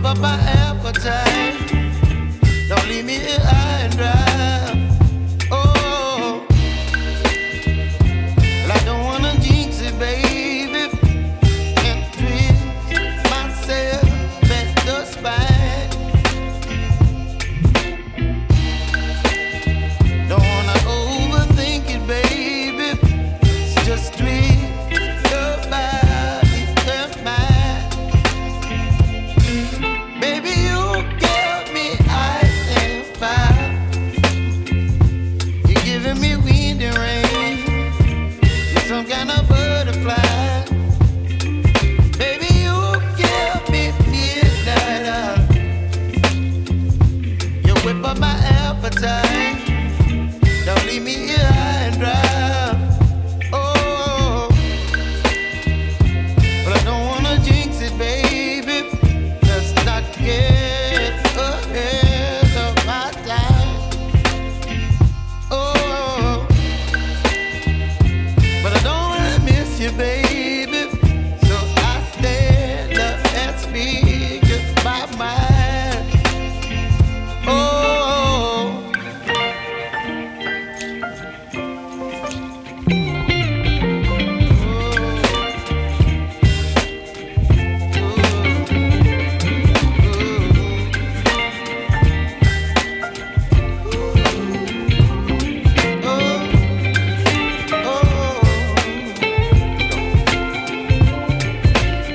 up my appetite. Don't leave me here high and dry. Oh, well, I don't wanna jinx it, baby, and twist myself at the spine. Don't wanna overthink it, baby. It's just twist your body and mine. Baby, you give me ice and fire. You're giving me wind and rain. You're some kind of butterfly. Baby, you give me midnight. You whip up my appetite. Don't leave me here high and dry. Oh, but I don't wanna jinx it, baby. Let's not get ahead of my time. Oh, but I don't wanna miss you, baby. So I stand up and speak just my mind. Oh.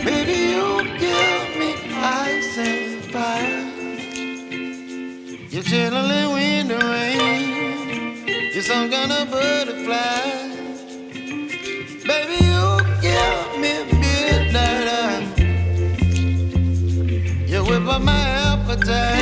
Baby, you give me ice and fire. You're chilling wind and rain. You're some kind of butterfly. Baby, you give me midnight. You whip up my appetite.